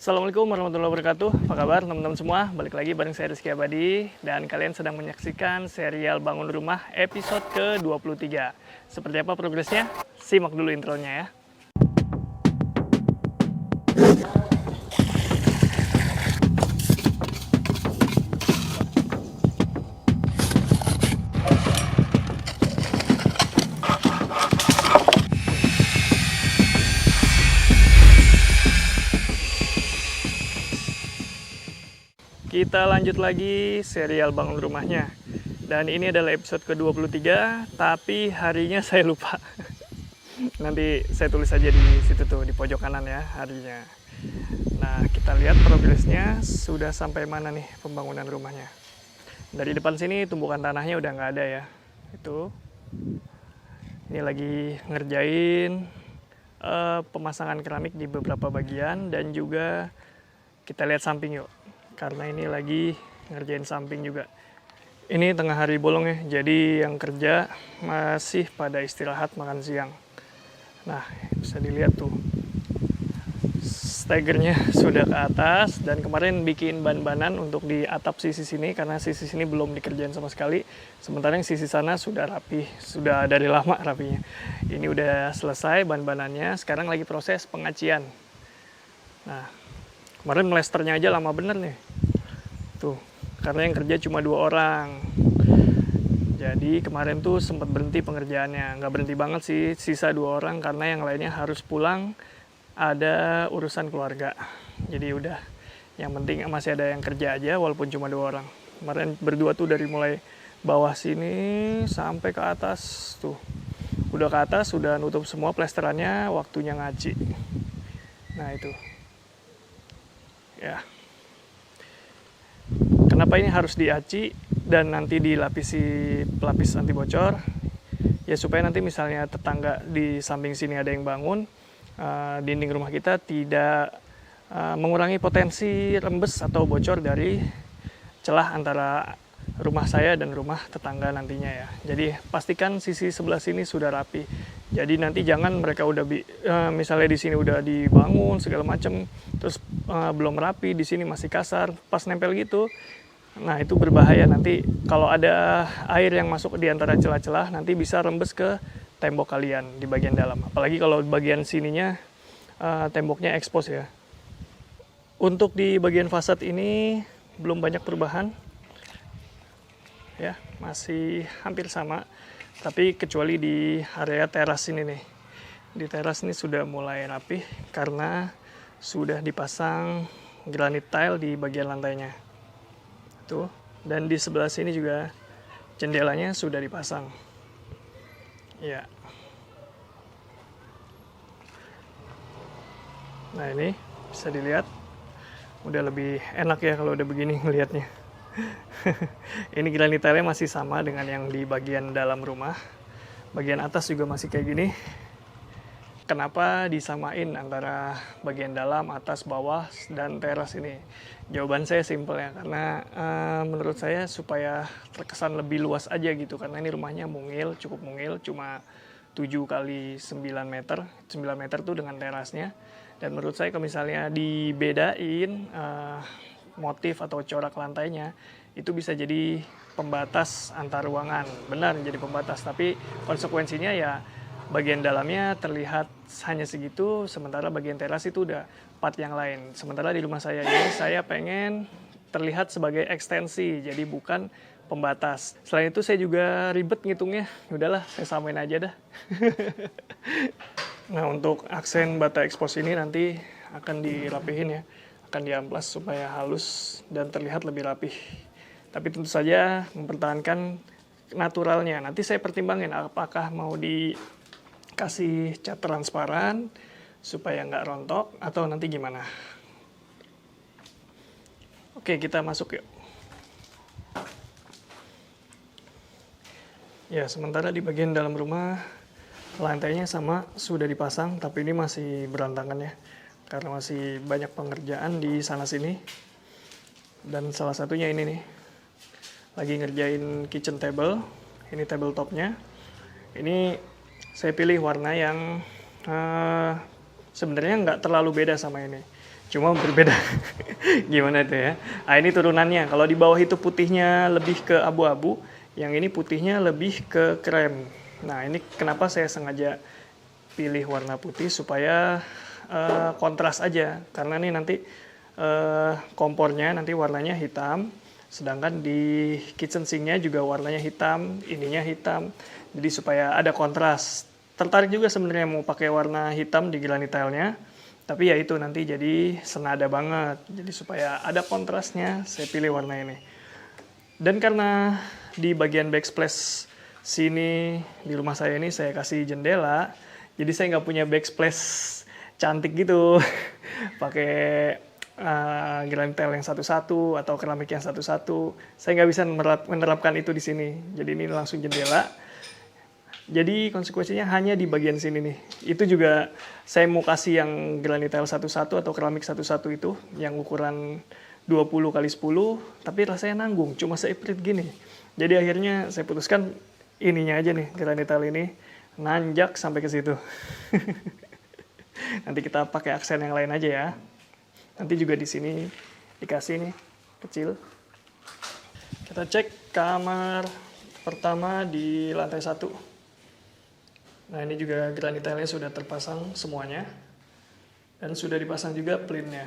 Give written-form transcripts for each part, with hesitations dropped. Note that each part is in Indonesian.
Assalamualaikum warahmatullahi wabarakatuh. Apa kabar teman-teman semua? Balik lagi bareng saya Rizky Abadi dan kalian sedang menyaksikan serial Bangun Rumah episode ke-23. Seperti apa progresnya? Simak dulu intronya ya. Kita lanjut lagi serial Bangun Rumahnya. Dan ini adalah episode ke-23, tapi harinya saya lupa. Nanti saya tulis aja di situ tuh, di pojok kanan ya, harinya. Nah, kita lihat progresnya sudah sampai mana nih pembangunan rumahnya. Dari depan sini tumbukan tanahnya udah nggak ada ya. Itu. Ini lagi ngerjain pemasangan keramik di beberapa bagian dan juga kita lihat samping yuk. Karena ini lagi ngerjain samping juga. Ini tengah hari bolong ya, jadi yang kerja masih pada istirahat makan siang. Nah, bisa dilihat tuh, stegernya sudah ke atas dan kemarin bikin ban-banan untuk di atap sisi sini karena sisi sini belum dikerjain sama sekali. Sementara yang sisi sana sudah rapi, sudah dari lama rapinya. Ini udah selesai ban-banannya, sekarang lagi proses pengacian. Nah, kemarin melesternya aja lama bener nih. Tuh, karena yang kerja cuma 2 orang. Jadi kemarin tuh sempat berhenti pengerjaannya. Nggak berhenti banget sih, sisa 2 orang karena yang lainnya harus pulang. Ada urusan keluarga. Jadi udah, yang penting masih ada yang kerja aja walaupun cuma 2 orang. Kemarin berdua tuh dari mulai bawah sini sampai ke atas tuh. Udah ke atas, udah nutup semua plesterannya, waktunya ngaci. Nah itu. Ya. Kenapa ini harus diaci dan nanti dilapisi pelapis anti bocor? Ya supaya nanti misalnya tetangga di samping sini ada yang bangun, dinding rumah kita tidak mengurangi potensi rembes atau bocor dari celah antara rumah saya dan rumah tetangga nantinya ya. Jadi pastikan sisi sebelah sini sudah rapi. Jadi nanti jangan mereka udah misalnya di sini udah dibangun segala macam, terus belum rapi, di sini masih kasar, pas nempel gitu. Nah itu berbahaya nanti kalau ada air yang masuk di antara celah-celah nanti bisa rembes ke tembok kalian di bagian dalam. Apalagi kalau bagian sininya temboknya ekspos ya. Untuk di bagian fasad ini belum banyak perubahan. Ya, masih hampir sama. Tapi kecuali di area teras ini nih. Di teras ini sudah mulai rapi karena sudah dipasang granit tile di bagian lantainya. Tuh, dan di sebelah sini juga jendelanya sudah dipasang. Ya. Nah, ini bisa dilihat udah lebih enak ya kalau udah begini ngelihatnya. Ini granit tile masih sama dengan yang di bagian dalam rumah. Bagian atas juga masih kayak gini. Kenapa disamain antara bagian dalam, atas, bawah, dan teras ini? Jawaban saya simpel ya, karena menurut saya supaya terkesan lebih luas aja gitu. Karena ini rumahnya mungil, cukup mungil, cuma 7 kali 9 meter. 9 meter tuh dengan terasnya. Dan menurut saya kalau misalnya dibedain motif atau corak lantainya, itu bisa jadi pembatas antar ruangan. Benar jadi pembatas, tapi konsekuensinya ya bagian dalamnya terlihat hanya segitu, sementara bagian teras itu udah part yang lain. Sementara di rumah saya ini, saya pengen terlihat sebagai ekstensi, jadi bukan pembatas. Selain itu saya juga ribet ngitungnya, udahlah saya samain aja dah. Nah untuk aksen bata ekspos ini nanti akan dirapihin ya, akan diamplas supaya halus dan terlihat lebih rapih. Tapi tentu saja mempertahankan naturalnya. Nanti saya pertimbangin apakah mau dikasih cat transparan supaya nggak rontok atau nanti gimana. Oke, kita masuk yuk. Ya, sementara di bagian dalam rumah lantainya sama sudah dipasang, tapi ini masih berantakan ya. Karena masih banyak pengerjaan di sana sini. Dan salah satunya ini nih. Lagi ngerjain kitchen table. Ini tabletopnya. Ini saya pilih warna yang sebenarnya nggak terlalu beda sama ini. cuma berbeda. Gimana itu ya? Nah, ini turunannya. Kalau di bawah itu putihnya lebih ke abu-abu, yang ini putihnya lebih ke krem. Nah, ini kenapa saya sengaja pilih warna putih supaya kontras aja. Karena nih nanti kompornya nanti warnanya hitam, sedangkan di kitchen sinknya juga warnanya hitam, ininya hitam. Jadi supaya ada kontras. Tertarik juga sebenarnya mau pakai warna hitam di granit tile-nya. Tapi ya itu nanti jadi senada banget. Jadi supaya ada kontrasnya, saya pilih warna ini. Dan karena di bagian backsplash sini di rumah saya ini saya kasih jendela, jadi saya nggak punya backsplash cantik gitu. Pakai granit tile yang satu-satu atau keramik yang satu-satu. Saya nggak bisa menerapkan itu di sini. Jadi ini langsung jendela. Jadi konsekuensinya hanya di bagian sini nih. Itu juga saya mau kasih yang granit tile satu-satu atau keramik satu-satu itu yang ukuran 20 kali 10, tapi rasanya nanggung, cuma seiprit gini. Jadi akhirnya saya putuskan ininya aja nih, granit tile ini nanjak sampai ke situ. Nanti kita pakai aksen yang lain aja ya. Nanti juga di sini dikasih nih kecil. Kita cek kamar pertama di lantai 1. Nah, ini juga granit tile-nya sudah terpasang semuanya. Dan sudah dipasang juga plintnya.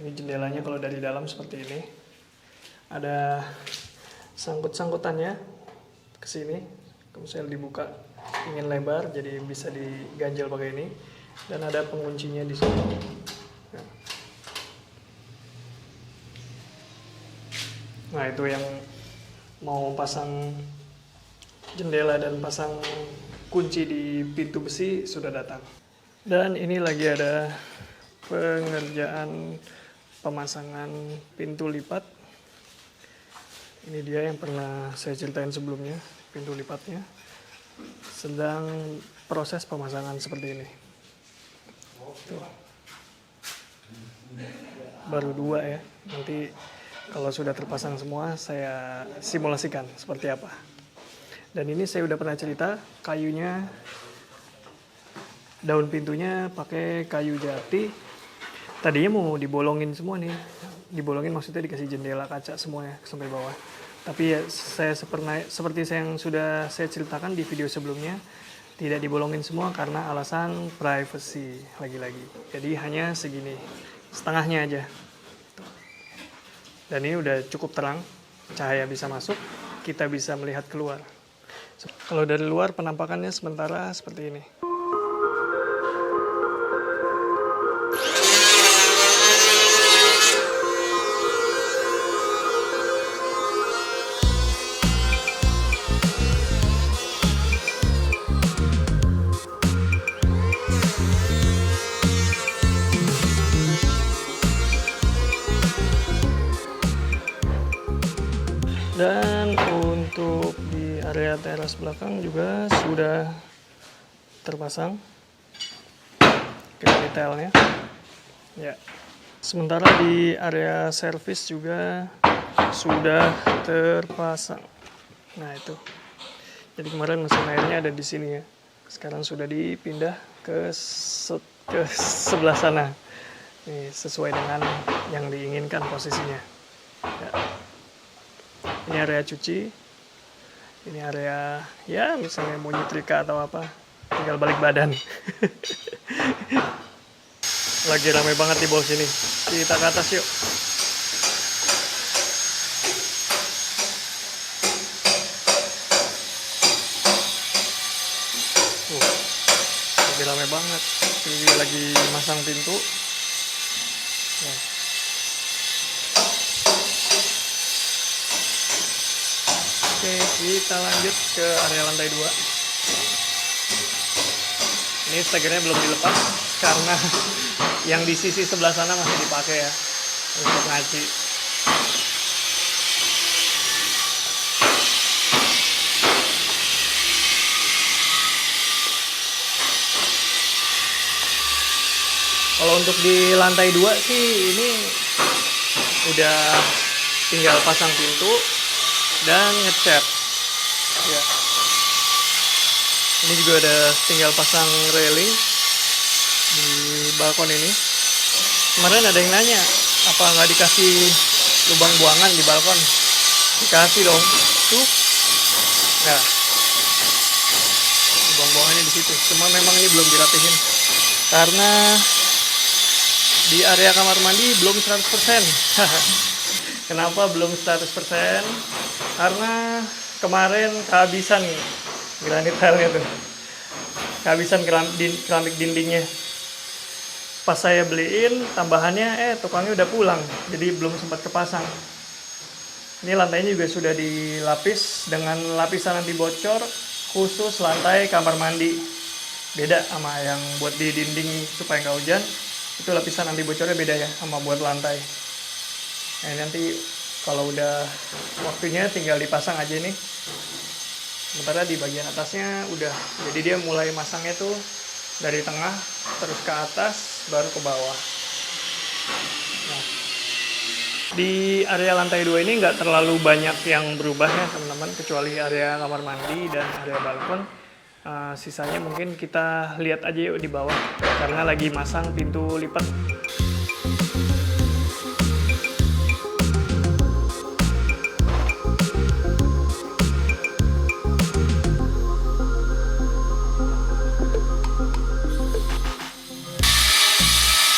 Ini jendelanya kalau dari dalam seperti ini. Ada sangkut-sangkutannya ke sini. Kalau misalnya dibuka ingin lebar, jadi bisa diganjel pakai ini. Dan ada penguncinya di sini. Nah, itu yang mau pasang jendela dan pasang kunci di pintu besi sudah datang. Dan ini lagi ada pengerjaan pemasangan pintu lipat. Ini dia yang pernah saya ceritain sebelumnya, pintu lipatnya. Sedang proses pemasangan seperti ini. Tuh. Baru 2 ya. Nanti kalau sudah terpasang semua saya simulasikan seperti apa. Dan ini saya udah pernah cerita, kayunya, daun pintunya pakai kayu jati. Tadinya mau dibolongin semua nih, dibolongin maksudnya dikasih jendela kaca semuanya sampai bawah. Tapi ya saya seperti yang sudah saya ceritakan di video sebelumnya, tidak dibolongin semua karena alasan privacy lagi-lagi. Jadi hanya segini, setengahnya aja. Dan ini udah cukup terang, cahaya bisa masuk, kita bisa melihat keluar. Kalau dari luar penampakannya sementara seperti ini. Dan untuk di area teras belakang juga sudah terpasang granit tile-nya. Ya. Sementara di area servis juga sudah terpasang. Nah, itu. Jadi kemarin mesin airnya ada di sini ya. Sekarang sudah dipindah ke sebelah sana. Ini sesuai dengan yang diinginkan posisinya. Ya. Ini area cuci, ini area ya misalnya mau nyetrika atau apa, tinggal balik badan. Lagi ramai banget di bawah sini. Kita ke atas yuk. Lagi ramai banget. Ini dia lagi masang pintu. Nah. Oke, kita lanjut ke area lantai 2. Ini stegernya belum dilepas karena yang di sisi sebelah sana masih dipakai ya untuk ngaci. Kalau untuk di lantai 2 sih ini udah tinggal pasang pintu dan ngecat ya. Ini juga ada tinggal pasang railing di balkon ini. Kemarin ada yang nanya, apa nggak dikasih lubang buangan di balkon? Dikasih dong, tuh. Nah, lubang buangannya di situ. Cuma memang ini belum dirapihin karena di area kamar mandi belum 100%. Kenapa belum 100%? Karena kemarin kehabisan granit tile-nya tuh. Kehabisan keramik dindingnya. Pas saya beliin tambahannya, tukangnya udah pulang. Jadi belum sempat kepasang. Ini lantainya juga sudah dilapis dengan lapisan anti bocor khusus lantai kamar mandi. Beda sama yang buat di dinding supaya nggak hujan. Itu lapisan anti bocornya beda ya sama buat lantai. Nah, nanti kalau udah waktunya tinggal dipasang aja nih. Sementara di bagian atasnya udah. Jadi dia mulai masangnya tuh dari tengah terus ke atas baru ke bawah. Nah, di area lantai 2 ini nggak terlalu banyak yang berubah ya teman-teman, kecuali area kamar mandi dan area balkon. Sisanya mungkin kita lihat aja yuk di bawah karena lagi masang pintu lipat.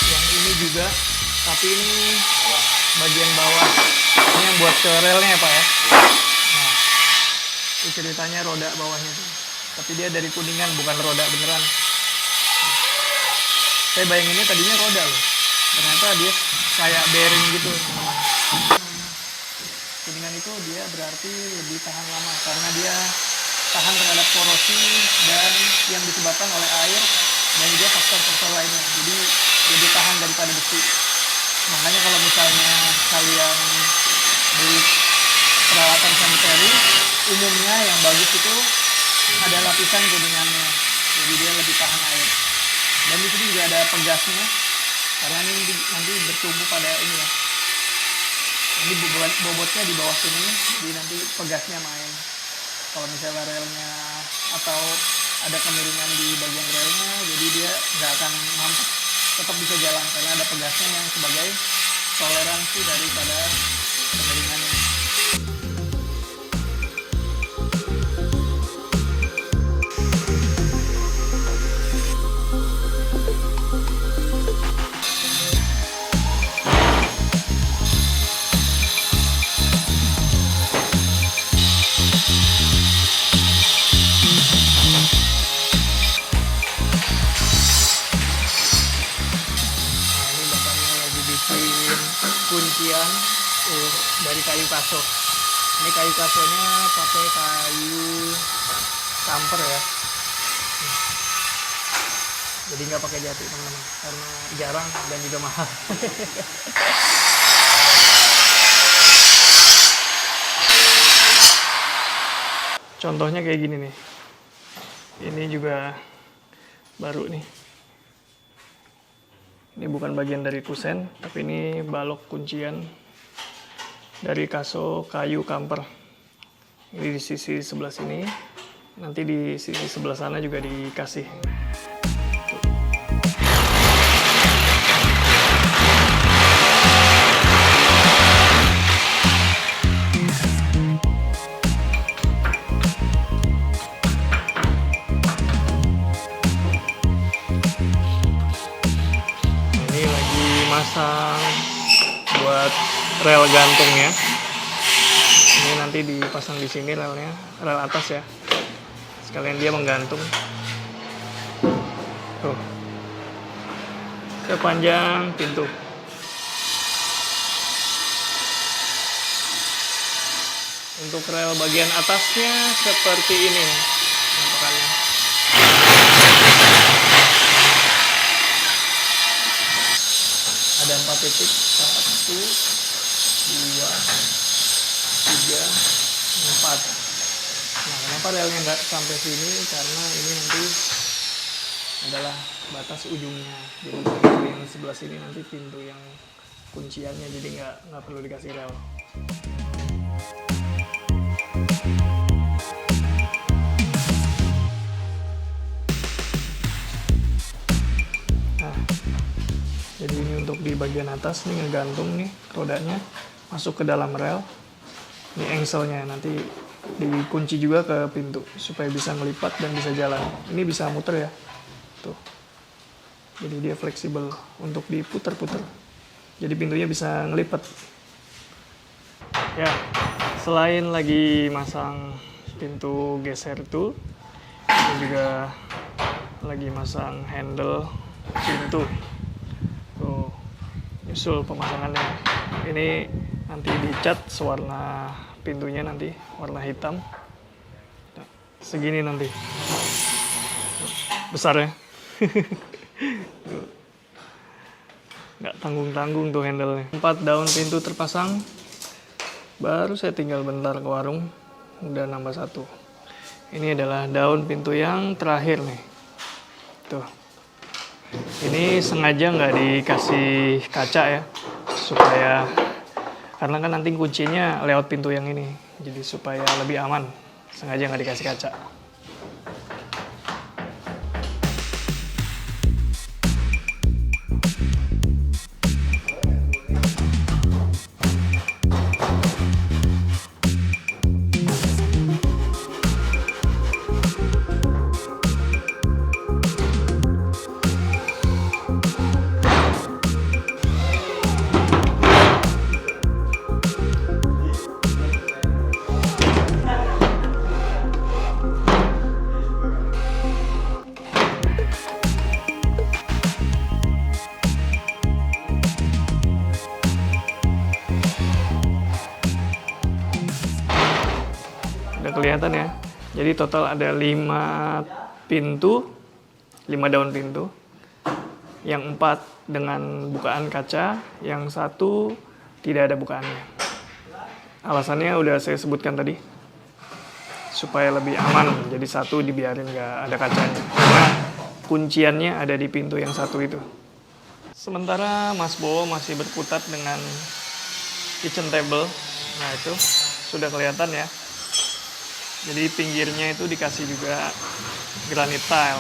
Yang ini juga, tapi ini bagian bawah. Ini yang buat ke relnya ya Pak ya. Nah, itu ceritanya roda bawahnya tuh. Tapi dia dari Kuningan, bukan roda beneran. Saya bayanginnya tadinya roda loh. Ternyata dia kayak bearing gitu. Kuningan itu dia berarti lebih tahan lama karena dia tahan terhadap korosi dan yang disebabkan oleh air dan juga faktor-faktor lainnya. Jadi lebih tahan daripada besi. Makanya kalau misalnya kalian beli peralatan sanitary, umumnya yang bagus itu ada lapisan kuningannya, jadi dia lebih tahan air. Dan di sini juga ada pegasnya, karena ini nanti bertumbuh pada ini ya. Ini bobotnya di bawah sini, jadi nanti pegasnya main. Kalau misalnya relnya atau ada kemiringan di bagian relnya, jadi dia nggak akan mampet, tetap bisa jalan karena ada pegasnya yang sebagai toleransi daripada kemiringannya. Kuncian dari kayu kaso. Ini kayu kasonya pakai kayu kamper ya. Jadi nggak pakai jati teman-teman, karena jarang dan juga mahal. Contohnya kayak gini nih. Ini juga baru nih. Ini bukan bagian dari kusen, tapi ini balok kuncian dari kaso kayu kamper. Ini di sisi sebelah sini, nanti di sisi sebelah sana juga dikasih. Pasang buat rel gantungnya. Ini nanti dipasang di sini relnya, rel atas ya. Sekalian dia menggantung. Tuh. Sepanjang pintu. Untuk rel bagian atasnya seperti ini penampakannya. Ada 4 titik, 1, 2, 3, 4. Nah, kenapa relnya nggak sampai sini? Karena ini nanti adalah batas ujungnya. Jadi pintu yang sebelah sini nanti pintu yang kunciannya, jadi nggak perlu dikasih rel. Nah, Jadi ini untuk di bagian atas nih ngegantung nih rodanya masuk ke dalam rel. Ini engselnya nanti dikunci juga ke pintu supaya bisa ngelipat dan bisa jalan. Ini bisa muter ya. Tuh. Jadi dia fleksibel untuk diputar-putar. Jadi pintunya bisa ngelipat. Ya, selain lagi masang pintu geser tool, ini juga lagi masang handle pintu. Tuh, nyusul pemasangannya. Ini nanti dicat sewarna pintunya nanti warna hitam. Segini nanti. Besar ya. Nggak tanggung-tanggung tuh handle-nya. 4 daun pintu terpasang. Baru saya tinggal bentar ke warung, udah nambah 1. Ini adalah daun pintu yang terakhir nih. Tuh. Ini sengaja nggak dikasih kaca ya, supaya karena kan nanti kuncinya lewat pintu yang ini, jadi supaya lebih aman. Sengaja nggak dikasih kaca. Udah kelihatan ya. Jadi total ada 5 pintu, 5 daun pintu. Yang 4 dengan bukaan kaca, yang 1 tidak ada bukaannya. Alasannya udah saya sebutkan tadi. Supaya lebih aman, jadi 1 dibiarin nggak ada kacanya. Karena kunciannya ada di pintu yang 1 itu. Sementara Mas Bowo masih berkutat dengan kitchen table. Nah itu sudah kelihatan ya. Jadi pinggirnya itu dikasih juga granit tile.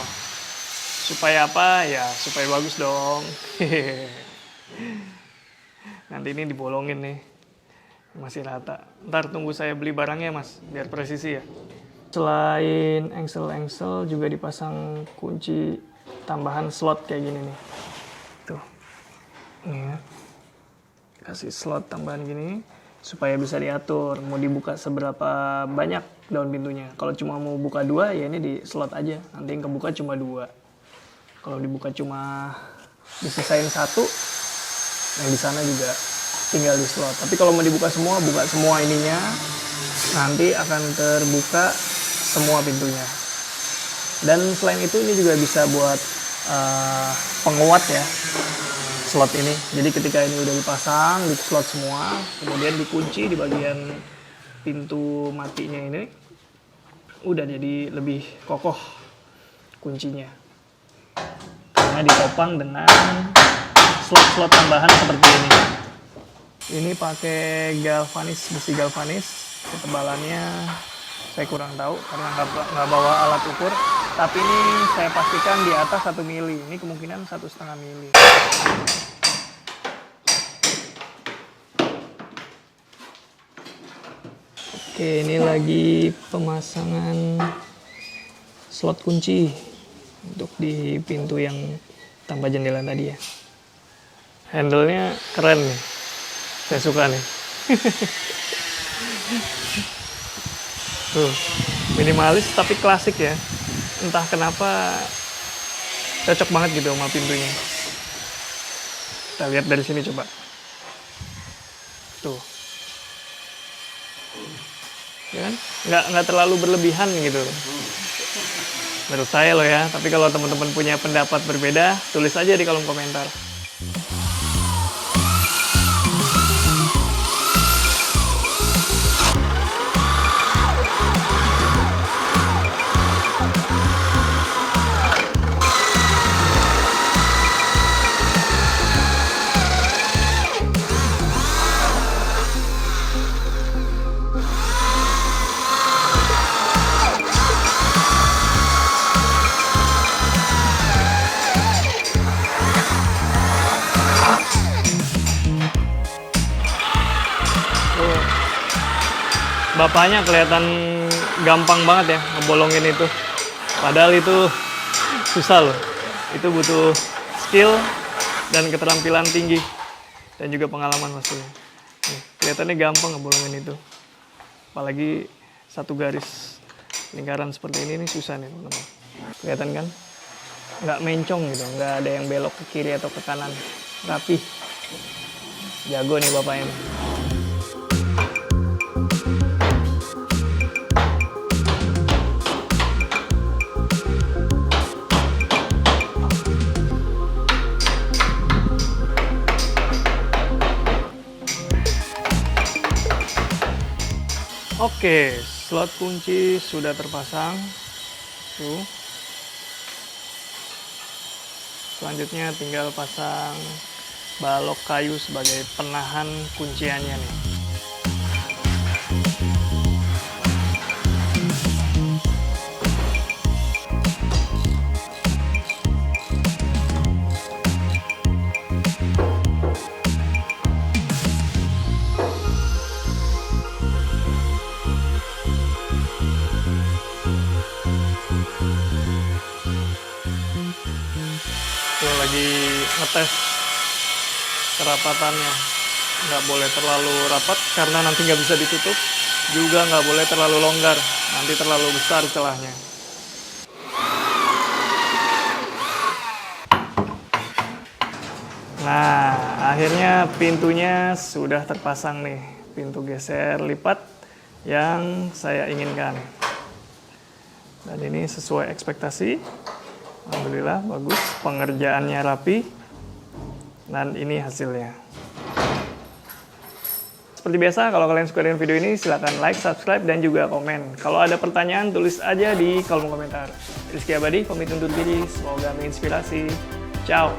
Supaya apa? Ya supaya bagus dong. Nanti ini dibolongin nih. Masih rata. Ntar tunggu saya beli barangnya mas, biar presisi ya. Selain engsel-engsel juga dipasang kunci tambahan slot kayak gini nih. Tuh. Nih ya. Kasih slot tambahan gini. Supaya bisa diatur mau dibuka seberapa banyak daun pintunya. Kalau cuma mau buka 2 ya ini di slot aja, nanti yang kebuka cuma 2. Kalau dibuka cuma disisain 1, yang di sana juga tinggal di slot. Tapi kalau mau dibuka semua, buka semua ininya, nanti akan terbuka semua pintunya. Dan selain itu ini juga bisa buat penguat ya, slot ini. Jadi ketika ini udah dipasang di slot semua, kemudian dikunci di bagian pintu matinya ini, udah jadi lebih kokoh kuncinya. Karena ditopang dengan slot-slot tambahan seperti ini. Ini pakai galvanis, besi galvanis. Ketebalannya saya kurang tahu karena nggak bawa alat ukur. Tapi ini saya pastikan di atas 1 mili. Ini kemungkinan 1,5 mili. Oke, ini lagi pemasangan slot kunci untuk di pintu yang tanpa jendela tadi ya. Handle-nya keren nih. Saya suka nih. Tuh, minimalis tapi klasik ya. Entah kenapa cocok banget gitu sama pintunya. Kita lihat dari sini coba. Tuh. Ya kan? Nggak terlalu berlebihan gitu. Menurut saya loh ya. Tapi kalau teman-teman punya pendapat berbeda, tulis aja di kolom komentar. bapaknya kelihatan gampang banget ya ngebolongin itu. Padahal itu susah loh. Itu butuh skill dan keterampilan tinggi dan juga pengalaman pastinya. Kelihatannya gampang ngebolongin itu. Apalagi satu garis lingkaran seperti ini susah nih teman-teman. Kelihatan kan? Nggak mencong gitu, nggak ada yang belok ke kiri atau ke kanan. Rapi. Jago nih bapak ini. Oke, slot kunci sudah terpasang. Tuh. Selanjutnya tinggal pasang balok kayu sebagai penahan kunciannya nih. Tuh lagi ngetes kerapatannya, nggak boleh terlalu rapat karena nanti nggak bisa ditutup, juga nggak boleh terlalu longgar, nanti terlalu besar celahnya. Nah, akhirnya pintunya sudah terpasang nih, pintu geser lipat yang saya inginkan. Dan ini sesuai ekspektasi. Alhamdulillah bagus, pengerjaannya rapi, dan ini hasilnya. Seperti biasa, kalau kalian suka dengan video ini silahkan like, subscribe, dan juga komen. Kalau ada pertanyaan tulis aja di kolom komentar. Rizky Abadi, pamit undur diri, semoga menginspirasi. Ciao!